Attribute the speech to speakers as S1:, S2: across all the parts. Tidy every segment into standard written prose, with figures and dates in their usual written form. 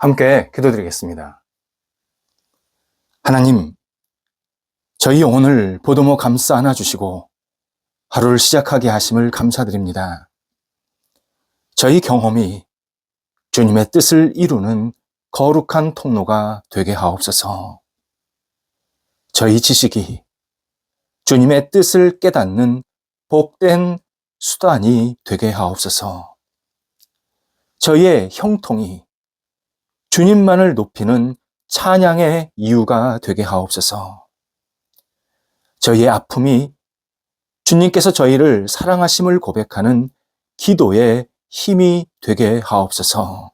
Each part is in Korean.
S1: 함께 기도드리겠습니다. 하나님, 저희 영혼을 보도모 감싸 안아주시고 하루를 시작하게 하심을 감사드립니다. 저희 경험이 주님의 뜻을 이루는 거룩한 통로가 되게 하옵소서. 저희 지식이 주님의 뜻을 깨닫는 복된 수단이 되게 하옵소서. 저희의 형통이 주님만을 높이는 찬양의 이유가 되게 하옵소서. 저희의 아픔이 주님께서 저희를 사랑하심을 고백하는 기도의 힘이 되게 하옵소서.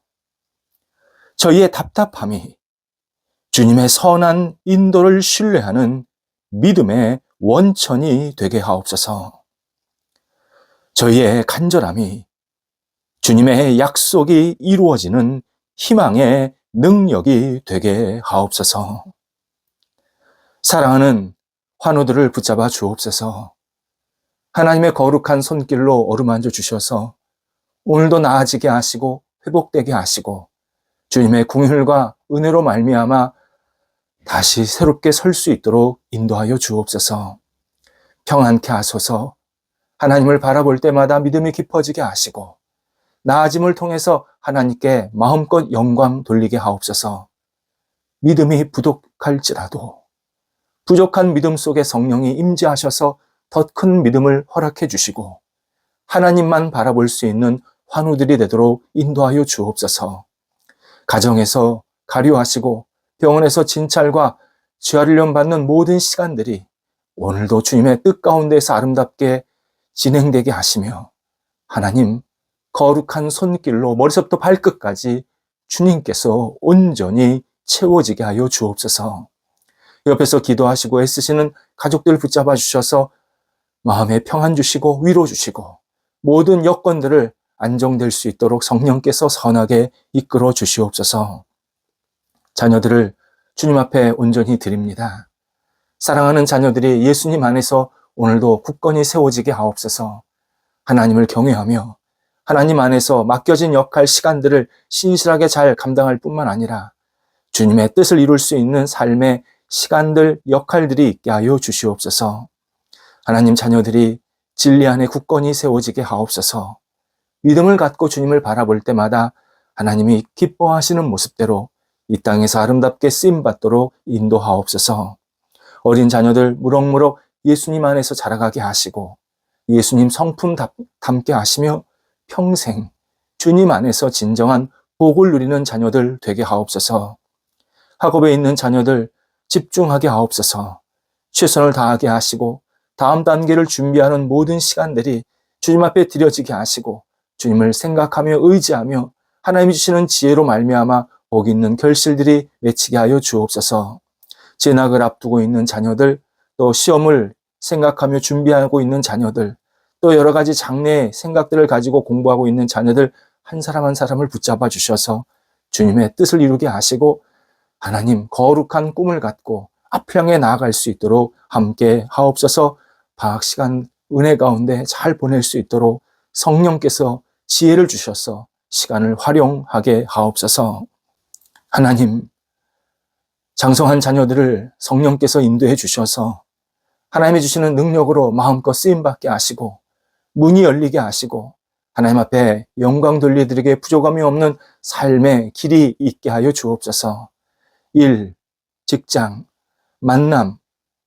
S1: 저희의 답답함이 주님의 선한 인도를 신뢰하는 믿음의 원천이 되게 하옵소서. 저희의 간절함이 주님의 약속이 이루어지는 희망의 능력이 되게 하옵소서. 사랑하는 환우들을 붙잡아 주옵소서. 하나님의 거룩한 손길로 어루만져 주셔서 오늘도 나아지게 하시고 회복되게 하시고 주님의 긍휼과 은혜로 말미암아 다시 새롭게 설 수 있도록 인도하여 주옵소서. 평안케 하소서. 하나님을 바라볼 때마다 믿음이 깊어지게 하시고 나아짐을 통해서 하나님께 마음껏 영광 돌리게 하옵소서. 믿음이 부족할지라도 부족한 믿음 속에 성령이 임재하셔서 더 큰 믿음을 허락해 주시고 하나님만 바라볼 수 있는 환우들이 되도록 인도하여 주옵소서. 가정에서 가료하시고 병원에서 진찰과 재활련 받는 모든 시간들이 오늘도 주님의 뜻 가운데서 아름답게 진행되게 하시며 하나님 거룩한 손길로 머리서부터 발끝까지 주님께서 온전히 채워지게 하여 주옵소서. 옆에서 기도하시고 애쓰시는 가족들 붙잡아 주셔서 마음에 평안 주시고 위로 주시고 모든 여건들을 안정될 수 있도록 성령께서 선하게 이끌어 주시옵소서. 자녀들을 주님 앞에 온전히 드립니다. 사랑하는 자녀들이 예수님 안에서 오늘도 굳건히 세워지게 하옵소서. 하나님을 경외하며 하나님 안에서 맡겨진 역할, 시간들을 신실하게 잘 감당할 뿐만 아니라 주님의 뜻을 이룰 수 있는 삶의 시간들, 역할들이 있게 하여 주시옵소서. 하나님 자녀들이 진리 안에 굳건히 세워지게 하옵소서. 믿음을 갖고 주님을 바라볼 때마다 하나님이 기뻐하시는 모습대로 이 땅에서 아름답게 쓰임받도록 인도하옵소서. 어린 자녀들 무럭무럭 예수님 안에서 자라가게 하시고 예수님 성품 담게 하시며 평생 주님 안에서 진정한 복을 누리는 자녀들 되게 하옵소서. 학업에 있는 자녀들 집중하게 하옵소서. 최선을 다하게 하시고 다음 단계를 준비하는 모든 시간들이 주님 앞에 드려지게 하시고 주님을 생각하며 의지하며 하나님이 주시는 지혜로 말미암아 복 있는 결실들이 맺히게 하여 주옵소서. 재학을 앞두고 있는 자녀들, 또 시험을 생각하며 준비하고 있는 자녀들, 또 여러 가지 장래의 생각들을 가지고 공부하고 있는 자녀들 한 사람 한 사람을 붙잡아 주셔서 주님의 뜻을 이루게 하시고 하나님 거룩한 꿈을 갖고 앞을 향해 나아갈 수 있도록 함께 하옵소서. 방학 시간 은혜 가운데 잘 보낼 수 있도록 성령께서 지혜를 주셔서 시간을 활용하게 하옵소서. 하나님 장성한 자녀들을 성령께서 인도해 주셔서 하나님이 주시는 능력으로 마음껏 쓰임받게 하시고 문이 열리게 하시고 하나님 앞에 영광 돌려드리게 부족함이 없는 삶의 길이 있게 하여 주옵소서. 일, 직장, 만남,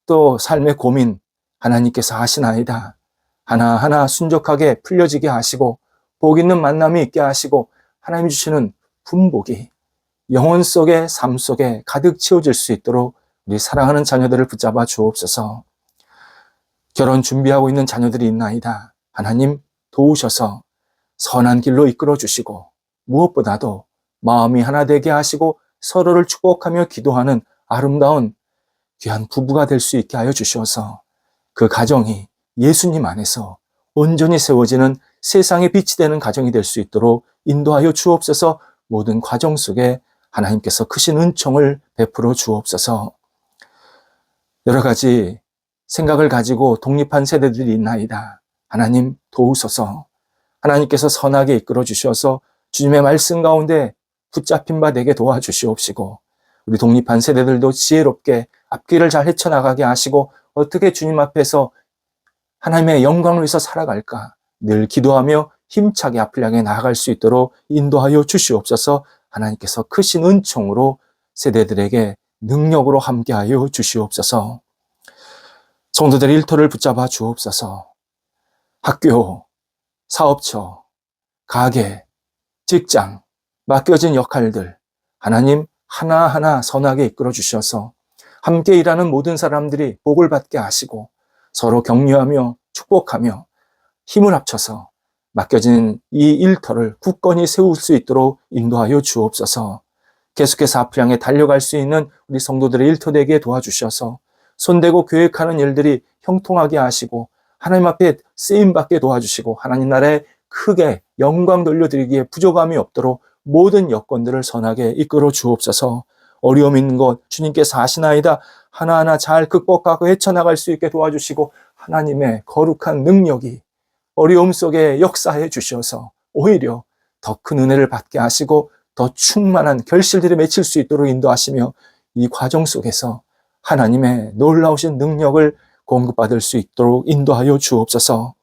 S1: 또 삶의 고민 하나님께서 하시나이다. 하나하나 순적하게 풀려지게 하시고 복 있는 만남이 있게 하시고 하나님이 주시는 분복이 영혼 속의 삶 속에 가득 채워질 수 있도록 우리 사랑하는 자녀들을 붙잡아 주옵소서. 결혼 준비하고 있는 자녀들이 있나이다. 하나님 도우셔서 선한 길로 이끌어 주시고 무엇보다도 마음이 하나 되게 하시고 서로를 축복하며 기도하는 아름다운 귀한 부부가 될 수 있게 하여 주셔서 그 가정이 예수님 안에서 온전히 세워지는 세상의 빛이 되는 가정이 될 수 있도록 인도하여 주옵소서. 모든 과정 속에 하나님께서 크신 은총을 베풀어 주옵소서. 여러 가지 생각을 가지고 독립한 세대들이 있나이다. 하나님 도우소서. 하나님께서 선하게 이끌어 주셔서 주님의 말씀 가운데 붙잡힌 바 되게 도와주시옵시고 우리 독립한 세대들도 지혜롭게 앞길을 잘 헤쳐나가게 하시고 어떻게 주님 앞에서 하나님의 영광을 위해서 살아갈까 늘 기도하며 힘차게 앞을 향해 나아갈 수 있도록 인도하여 주시옵소서. 하나님께서 크신 은총으로 세대들에게 능력으로 함께하여 주시옵소서. 성도들의 일터를 붙잡아 주옵소서. 학교, 사업처, 가게, 직장, 맡겨진 역할들 하나님 하나하나 선하게 이끌어 주셔서 함께 일하는 모든 사람들이 복을 받게 하시고 서로 격려하며 축복하며 힘을 합쳐서 맡겨진 이 일터를 굳건히 세울 수 있도록 인도하여 주옵소서. 계속해서 앞을 향해 달려갈 수 있는 우리 성도들의 일터 되게 도와주셔서 손대고 계획하는 일들이 형통하게 하시고 하나님 앞에 쓰임받게 도와주시고 하나님 나라에 크게 영광 돌려드리기에 부족함이 없도록 모든 여건들을 선하게 이끌어 주옵소서. 어려움 있는 것 주님께서 아시나이다. 하나하나 잘 극복하고 헤쳐나갈 수 있게 도와주시고 하나님의 거룩한 능력이 어려움 속에 역사해 주셔서 오히려 더 큰 은혜를 받게 하시고 더 충만한 결실들을 맺힐 수 있도록 인도하시며 이 과정 속에서 하나님의 놀라우신 능력을 공급받을 수 있도록 인도하여 주옵소서.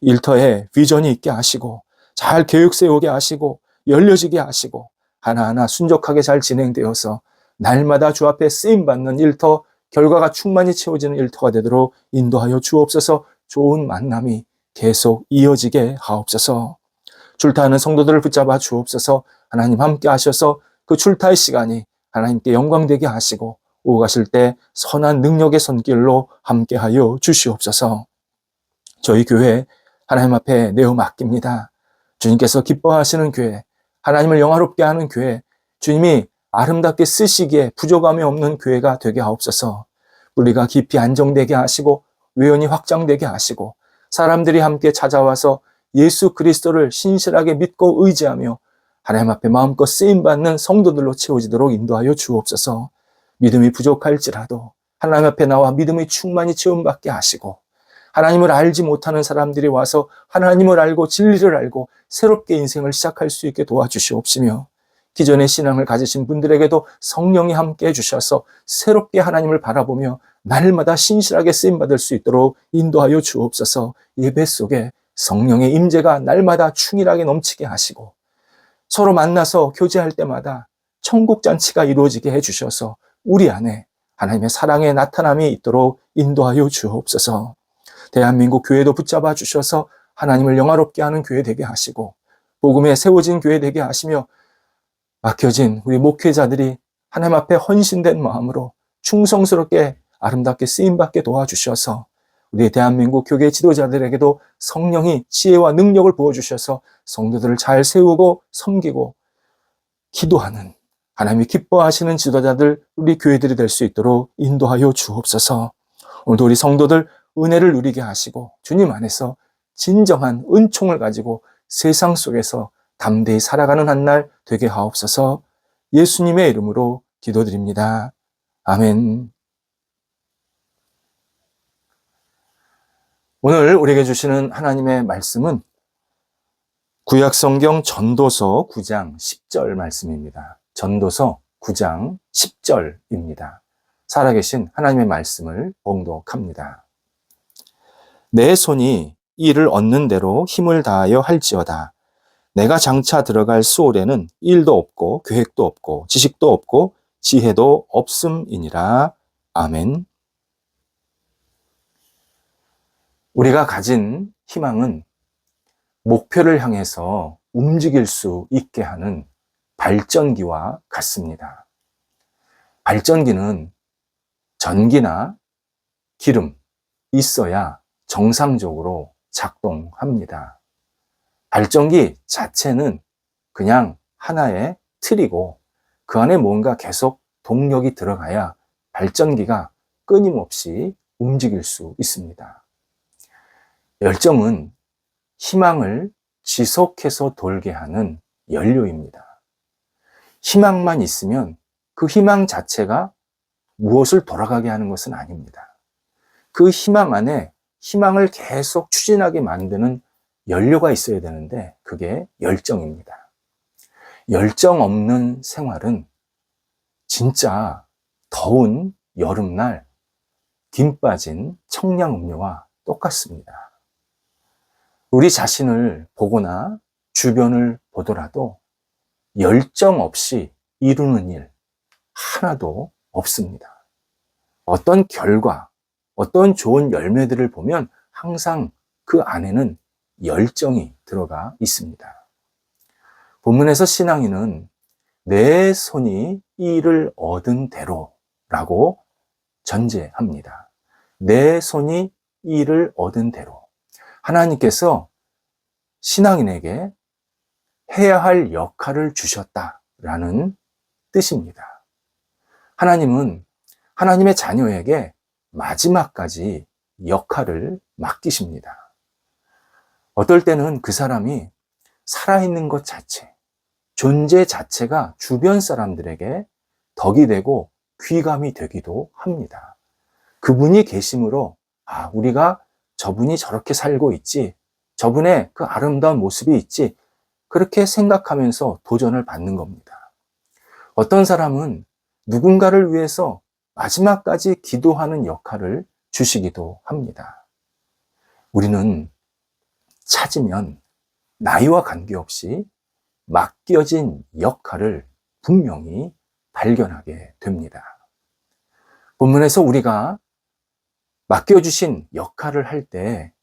S1: 일터에 비전이 있게 하시고 잘 계획 세우게 하시고 열려지게 하시고 하나하나 순적하게 잘 진행되어서 날마다 주 앞에 쓰임받는 일터, 결과가 충만히 채워지는 일터가 되도록 인도하여 주옵소서. 좋은 만남이 계속 이어지게 하옵소서. 출타하는 성도들을 붙잡아 주옵소서. 하나님 함께 하셔서 그 출타의 시간이 하나님께 영광되게 하시고 오고 가실 때 선한 능력의 손길로 함께하여 주시옵소서. 저희 교회 하나님 앞에 내어 맡깁니다. 주님께서 기뻐하시는 교회, 하나님을 영화롭게 하는 교회, 주님이 아름답게 쓰시기에 부족함이 없는 교회가 되게 하옵소서. 우리가 깊이 안정되게 하시고 외연이 확장되게 하시고 사람들이 함께 찾아와서 예수 그리스도를 신실하게 믿고 의지하며 하나님 앞에 마음껏 쓰임받는 성도들로 채워지도록 인도하여 주옵소서. 믿음이 부족할지라도 하나님 앞에 나와 믿음이 충만히 체험받게 하시고 하나님을 알지 못하는 사람들이 와서 하나님을 알고 진리를 알고 새롭게 인생을 시작할 수 있게 도와주시옵시며 기존의 신앙을 가지신 분들에게도 성령이 함께 해주셔서 새롭게 하나님을 바라보며 날마다 신실하게 쓰임받을 수 있도록 인도하여 주옵소서. 예배 속에 성령의 임재가 날마다 충일하게 넘치게 하시고 서로 만나서 교제할 때마다 천국잔치가 이루어지게 해주셔서 우리 안에 하나님의 사랑의 나타남이 있도록 인도하여 주옵소서. 대한민국 교회도 붙잡아 주셔서 하나님을 영화롭게 하는 교회 되게 하시고 복음에 세워진 교회 되게 하시며 맡겨진 우리 목회자들이 하나님 앞에 헌신된 마음으로 충성스럽게 아름답게 쓰임받게 도와주셔서 우리 대한민국 교계 지도자들에게도 성령이 지혜와 능력을 부어주셔서 성도들을 잘 세우고 섬기고 기도하는 하나님이 기뻐하시는 지도자들 우리 교회들이 될 수 있도록 인도하여 주옵소서. 오늘도 우리 성도들 은혜를 누리게 하시고 주님 안에서 진정한 은총을 가지고 세상 속에서 담대히 살아가는 한 날 되게 하옵소서. 예수님의 이름으로 기도드립니다. 아멘. 오늘 우리에게 주시는 하나님의 말씀은 구약성경 전도서 9장 10절 말씀입니다. 전도서 9장 10절입니다. 살아계신 하나님의 말씀을 봉독합니다. 내 손이 이를 얻는 대로 힘을 다하여 할지어다. 내가 장차 들어갈 수월에는 일도 없고 계획도 없고 지식도 없고 지혜도 없음이니라. 아멘. 우리가 가진 희망은 목표를 향해서 움직일 수 있게 하는 발전기와 같습니다. 발전기는 전기나 기름 있어야 정상적으로 작동합니다. 발전기 자체는 그냥 하나의 틀이고 그 안에 뭔가 계속 동력이 들어가야 발전기가 끊임없이 움직일 수 있습니다. 열정은 희망을 지속해서 돌게 하는 연료입니다. 희망만 있으면 그 희망 자체가 무엇을 돌아가게 하는 것은 아닙니다. 그 희망 안에 희망을 계속 추진하게 만드는 연료가 있어야 되는데 그게 열정입니다. 열정 없는 생활은 진짜 더운 여름날 김 빠진 청량음료와 똑같습니다. 우리 자신을 보거나 주변을 보더라도 열정 없이 이루는 일 하나도 없습니다. 어떤 결과, 어떤 좋은 열매들을 보면 항상 그 안에는 열정이 들어가 있습니다. 본문에서 신앙인은 내 손이 이 일을 얻은 대로라고 전제합니다. 내 손이 이 일을 얻은 대로. 하나님께서 신앙인에게 해야 할 역할을 주셨다라는 뜻입니다. 하나님은 하나님의 자녀에게 마지막까지 역할을 맡기십니다. 어떨 때는 그 사람이 살아있는 것 자체, 존재 자체가 주변 사람들에게 덕이 되고 귀감이 되기도 합니다. 그분이 계심으로 우리가 저분이 저렇게 살고 있지, 저분의 그 아름다운 모습이 있지, 그렇게 생각하면서 도전을 받는 겁니다. 어떤 사람은 누군가를 위해서 마지막까지 기도하는 역할을 주시기도 합니다. 우리는 찾으면 나이와 관계없이 맡겨진 역할을 분명히 발견하게 됩니다. 본문에서 우리가 맡겨주신 역할을 할 때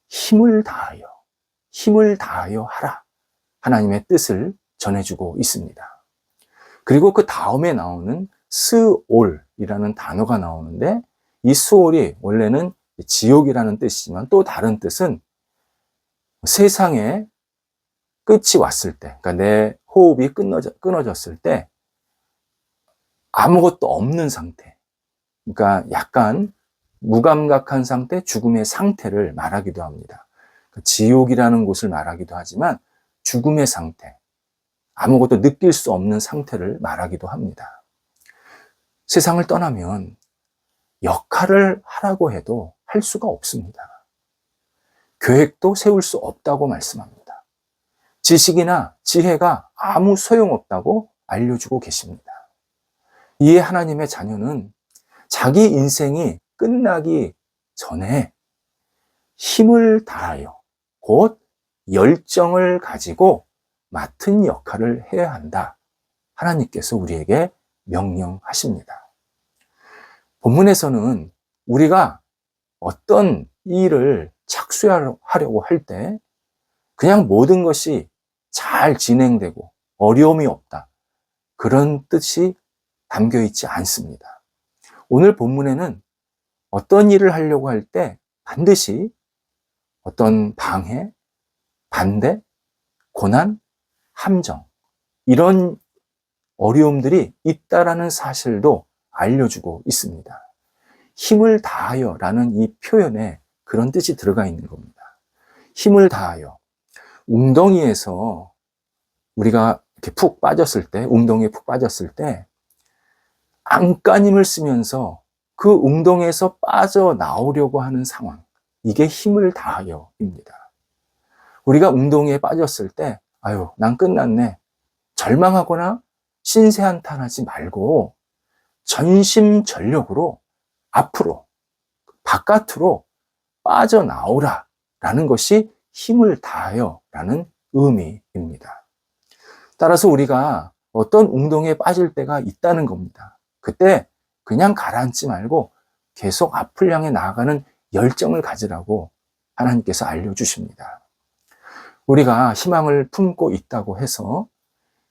S1: 힘을 다하여 하라. 하나님의 뜻을 전해주고 있습니다. 그리고 그 다음에 나오는 스올이라는 단어가 나오는데, 이 스올이 원래는 지옥이라는 뜻이지만 또 다른 뜻은 세상에 끝이 왔을 때, 그러니까 내 호흡이 끊어졌을 때 아무것도 없는 상태, 그러니까 약간 무감각한 상태, 죽음의 상태를 말하기도 합니다. 지옥이라는 곳을 말하기도 하지만 죽음의 상태, 아무것도 느낄 수 없는 상태를 말하기도 합니다. 세상을 떠나면 역할을 하라고 해도 할 수가 없습니다. 계획도 세울 수 없다고 말씀합니다. 지식이나 지혜가 아무 소용없다고 알려주고 계십니다. 이에 하나님의 자녀는 자기 인생이 끝나기 전에 힘을 다하여, 곧 열정을 가지고 맡은 역할을 해야 한다. 하나님께서 우리에게 명령하십니다. 본문에서는 우리가 어떤 일을 착수하려고 할 때 그냥 모든 것이 잘 진행되고 어려움이 없다, 그런 뜻이 담겨 있지 않습니다. 오늘 본문에는 어떤 일을 하려고 할 때 반드시 어떤 방해, 반대, 고난, 함정, 이런 어려움들이 있다라는 사실도 알려주고 있습니다. 힘을 다하여 라는 이 표현에 그런 뜻이 들어가 있는 겁니다. 힘을 다하여. 웅덩이에서 우리가 이렇게 푹 빠졌을 때, 웅덩이에 푹 빠졌을 때 안간힘을 쓰면서 그 웅덩이에서 빠져나오려고 하는 상황, 이게 힘을 다하여입니다. 우리가 웅덩이에 빠졌을 때 난 끝났네, 절망하거나 신세한탄하지 말고 전심전력으로 앞으로, 바깥으로 빠져나오라 라는 것이 힘을 다하여 라는 의미입니다. 따라서 우리가 어떤 웅덩이에 빠질 때가 있다는 겁니다. 그때 그냥 가라앉지 말고 계속 앞을 향해 나아가는 열정을 가지라고 하나님께서 알려주십니다. 우리가 희망을 품고 있다고 해서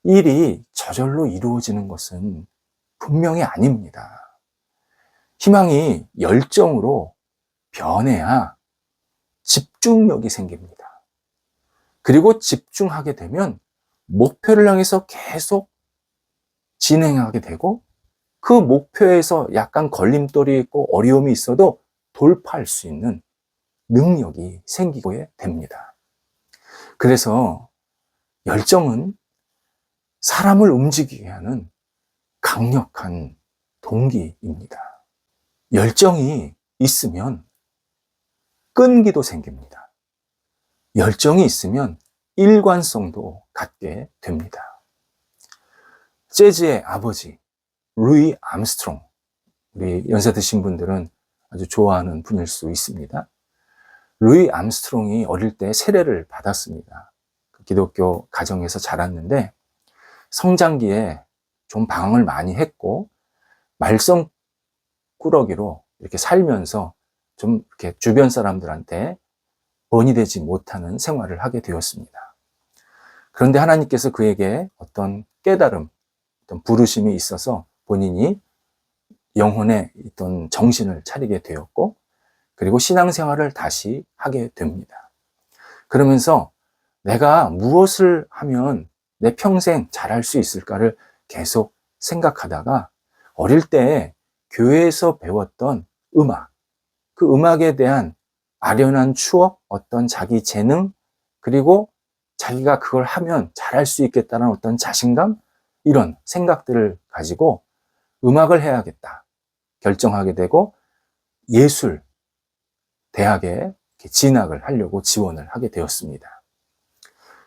S1: 일이 저절로 이루어지는 것은 분명히 아닙니다. 희망이 열정으로 변해야 집중력이 생깁니다. 그리고 집중하게 되면 목표를 향해서 계속 진행하게 되고, 그 목표에서 약간 걸림돌이 있고 어려움이 있어도 돌파할 수 있는 능력이 생기게 됩니다. 그래서 열정은 사람을 움직이게 하는 강력한 동기입니다. 열정이 있으면 끈기도 생깁니다. 열정이 있으면 일관성도 갖게 됩니다. 재즈의 아버지 루이 암스트롱, 우리 연세 드신 분들은 아주 좋아하는 분일 수 있습니다. 루이 암스트롱이 어릴 때 세례를 받았습니다. 기독교 가정에서 자랐는데 성장기에 좀 방황을 많이 했고 말썽꾸러기로 이렇게 살면서 좀 이렇게 주변 사람들한테 본이 되지 못하는 생활을 하게 되었습니다. 그런데 하나님께서 그에게 어떤 깨달음, 어떤 부르심이 있어서 본인이 영혼에 있던 정신을 차리게 되었고, 그리고 신앙생활을 다시 하게 됩니다. 그러면서 내가 무엇을 하면 내 평생 잘할 수 있을까를 계속 생각하다가 어릴 때 교회에서 배웠던 음악, 그 음악에 대한 아련한 추억, 어떤 자기 재능, 그리고 자기가 그걸 하면 잘할 수 있겠다는 어떤 자신감, 이런 생각들을 가지고 음악을 해야겠다 결정하게 되고 예술 대학에 진학을 하려고 지원을 하게 되었습니다.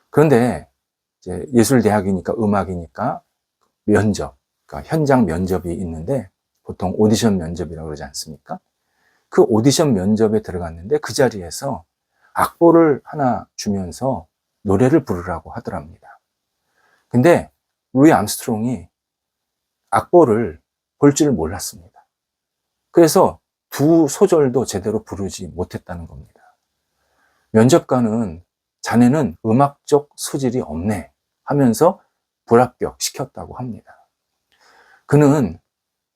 S1: 그런데 이제 예술대학이니까 음악이니까 면접, 그러니까 현장 면접이 있는데 보통 오디션 면접이라고 그러지 않습니까? 그 오디션 면접에 들어갔는데 그 자리에서 악보를 하나 주면서 노래를 부르라고 하더랍니다. 근데 루이 암스트롱이 악보를 볼 줄 몰랐습니다. 그래서 두 소절도 제대로 부르지 못했다는 겁니다. 면접관은 자네는 음악적 소질이 없네 하면서 불합격 시켰다고 합니다. 그는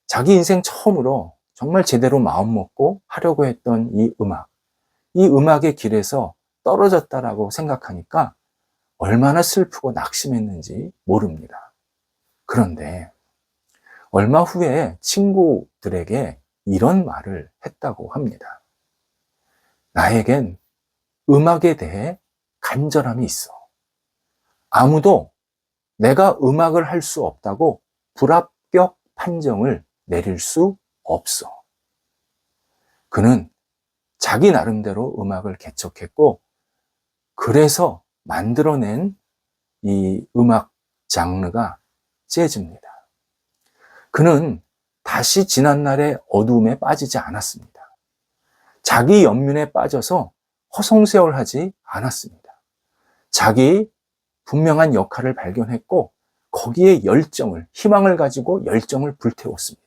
S1: 자기 인생 처음으로 정말 제대로 마음먹고 하려고 했던 이 음악의 길에서 떨어졌다라고 생각하니까 얼마나 슬프고 낙심했는지 모릅니다. 그런데 얼마 후에 친구들에게 이런 말을 했다고 합니다. 나에겐 음악에 대해 간절함이 있어. 아무도 내가 음악을 할 수 없다고 불합격 판정을 내릴 수 없어. 그는 자기 나름대로 음악을 개척했고, 그래서 만들어낸 이 음악 장르가 재즈입니다. 그는 다시 지난날의 어두움에 빠지지 않았습니다. 자기 연민에 빠져서 허송세월하지 않았습니다. 자기 분명한 역할을 발견했고 거기에 열정을, 희망을 가지고 열정을 불태웠습니다.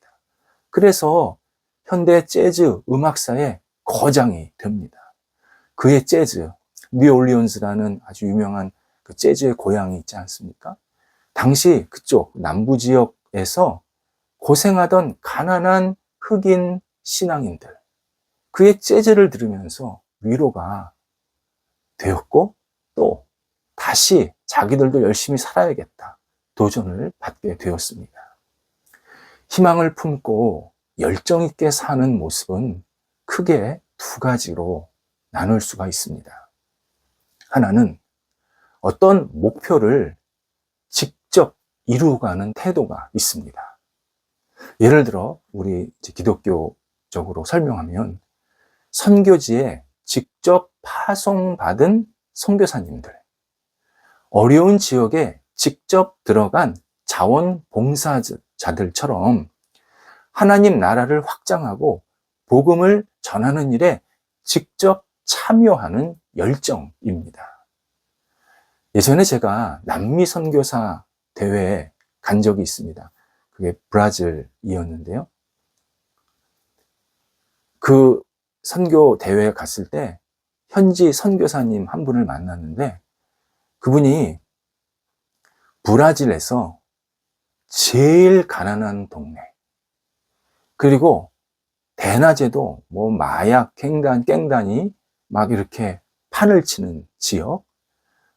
S1: 그래서 현대 재즈 음악사의 거장이 됩니다. 그의 재즈, 뉴올리언스라는 아주 유명한 그 재즈의 고향이 있지 않습니까? 당시 그쪽 남부 지역에서 고생하던 가난한 흑인 신앙인들, 그의 재즈를 들으면서 위로가 되었고 또 다시 자기들도 열심히 살아야겠다 도전을 받게 되었습니다. 희망을 품고 열정 있게 사는 모습은 크게 두 가지로 나눌 수가 있습니다. 하나는 어떤 목표를 직접 이루어가는 태도가 있습니다. 예를 들어 우리 기독교적으로 설명하면 선교지에 직접 파송받은 선교사님들, 어려운 지역에 직접 들어간 자원봉사자들처럼 하나님 나라를 확장하고 복음을 전하는 일에 직접 참여하는 열정입니다. 예전에 제가 남미 선교사 대회에 간 적이 있습니다. 그게 브라질이었는데요. 그 선교 대회에 갔을 때 현지 선교사님 한 분을 만났는데 그분이 브라질에서 제일 가난한 동네, 그리고 대낮에도 뭐 마약, 깽단이 막 이렇게 판을 치는 지역,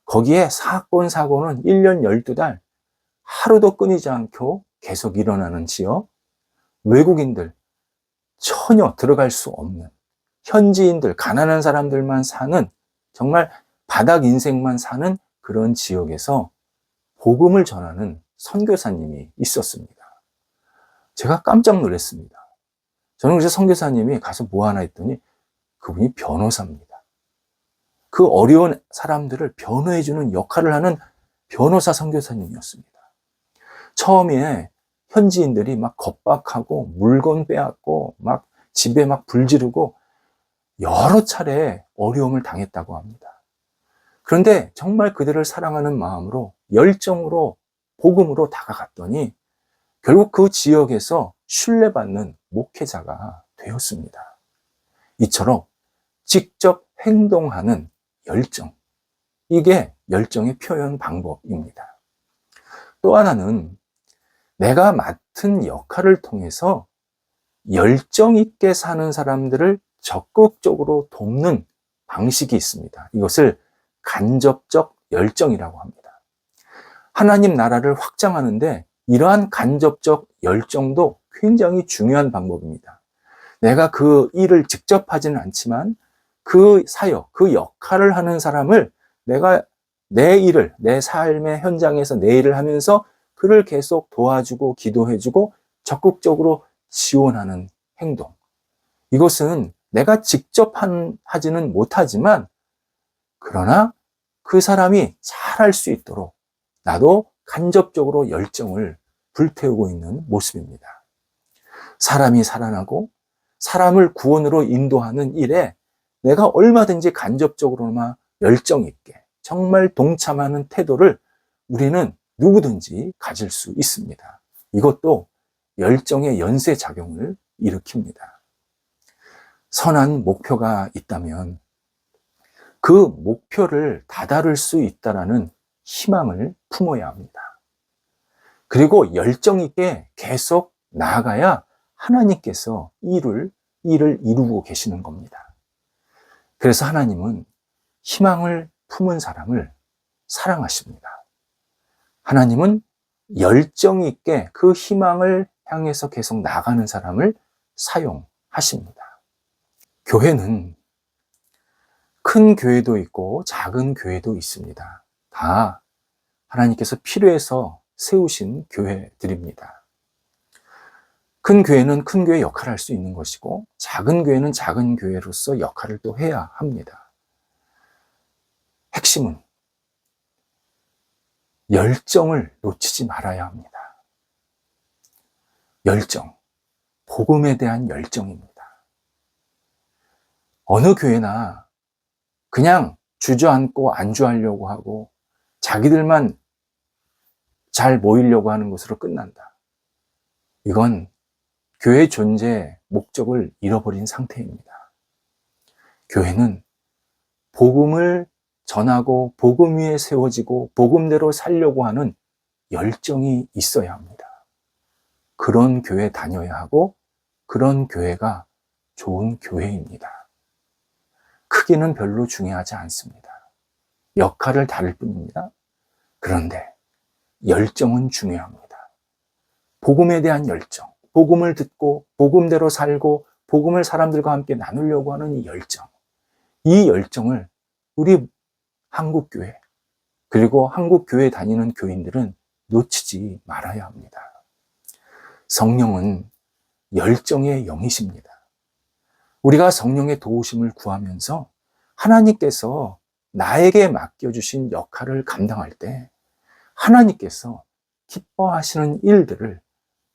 S1: 거기에 사건은 1년 12달 하루도 끊이지 않고 계속 일어나는 지역, 외국인들 전혀 들어갈 수 없는, 현지인들, 가난한 사람들만 사는, 정말 바닥 인생만 사는 그런 지역에서 복음을 전하는 선교사님이 있었습니다. 제가 깜짝 놀랐습니다. 저는 그래서 선교사님이 가서 뭐 하나 했더니 그분이 변호사입니다. 그 어려운 사람들을 변호해주는 역할을 하는 변호사 선교사님이었습니다. 처음에 현지인들이 막 겁박하고 물건 빼앗고 막 집에 막 불 지르고 여러 차례 어려움을 당했다고 합니다. 그런데 정말 그들을 사랑하는 마음으로 열정으로 복음으로 다가갔더니 결국 그 지역에서 신뢰받는 목회자가 되었습니다. 이처럼 직접 행동하는 열정, 이게 열정의 표현 방법입니다. 또 하나는 내가 맡은 역할을 통해서 열정 있게 사는 사람들을 적극적으로 돕는 방식이 있습니다. 이것을 간접적 열정이라고 합니다. 하나님 나라를 확장하는데 이러한 간접적 열정도 굉장히 중요한 방법입니다. 내가 그 일을 직접 하지는 않지만 그 사역, 그 역할을 하는 사람을 내가 내 일을, 내 삶의 현장에서 내 일을 하면서 그를 계속 도와주고 기도해주고 적극적으로 지원하는 행동. 이것은 내가 직접 하지는 못하지만 그러나 그 사람이 잘할 수 있도록 나도 간접적으로 열정을 불태우고 있는 모습입니다. 사람이 살아나고 사람을 구원으로 인도하는 일에 내가 얼마든지 간접적으로나 열정 있게 정말 동참하는 태도를 우리는 누구든지 가질 수 있습니다. 이것도 열정의 연쇄작용을 일으킵니다. 선한 목표가 있다면 그 목표를 다다를 수 있다라는 희망을 품어야 합니다. 그리고 열정 있게 계속 나아가야 하나님께서 일을 이루고 계시는 겁니다. 그래서 하나님은 희망을 품은 사람을 사랑하십니다. 하나님은 열정 있게 그 희망을 향해서 계속 나가는 사람을 사용하십니다. 교회는 큰 교회도 있고 작은 교회도 있습니다. 다 하나님께서 필요해서 세우신 교회들입니다. 큰 교회는 큰 교회 역할을 할 수 있는 것이고 작은 교회는 작은 교회로서 역할을 또 해야 합니다. 핵심은 열정을 놓치지 말아야 합니다. 열정, 복음에 대한 열정입니다. 어느 교회나 그냥 주저앉고 안주하려고 하고 자기들만 잘 모이려고 하는 것으로 끝난다. 이건 교회 존재의 목적을 잃어버린 상태입니다. 교회는 복음을 전하고 복음 위에 세워지고 복음대로 살려고 하는 열정이 있어야 합니다. 그런 교회 다녀야 하고 그런 교회가 좋은 교회입니다. 크기는 별로 중요하지 않습니다. 역할을 다를 뿐입니다. 그런데 열정은 중요합니다. 복음에 대한 열정, 복음을 듣고 복음대로 살고 복음을 사람들과 함께 나누려고 하는 이 열정을 우리 한국교회 그리고 한국교회 다니는 교인들은 놓치지 말아야 합니다. 성령은 열정의 영이십니다. 우리가 성령의 도우심을 구하면서 하나님께서 나에게 맡겨주신 역할을 감당할 때 하나님께서 기뻐하시는 일들을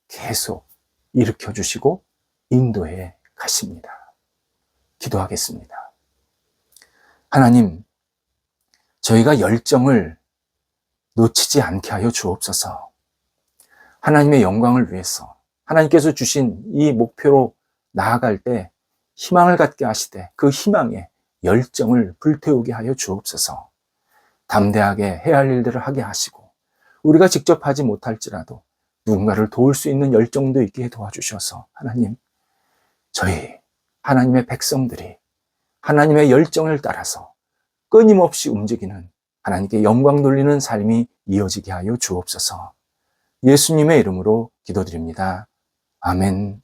S1: 계속 일으켜주시고 인도해 가십니다. 기도하겠습니다. 하나님, 저희가 열정을 놓치지 않게 하여 주옵소서. 하나님의 영광을 위해서 하나님께서 주신 이 목표로 나아갈 때 희망을 갖게 하시되 그 희망에 열정을 불태우게 하여 주옵소서. 담대하게 해야 할 일들을 하게 하시고 우리가 직접 하지 못할지라도 누군가를 도울 수 있는 열정도 있게 도와주셔서 하나님, 저희 하나님의 백성들이 하나님의 열정을 따라서 끊임없이 움직이는 하나님께 영광 돌리는 삶이 이어지게 하여 주옵소서. 예수님의 이름으로 기도드립니다. 아멘.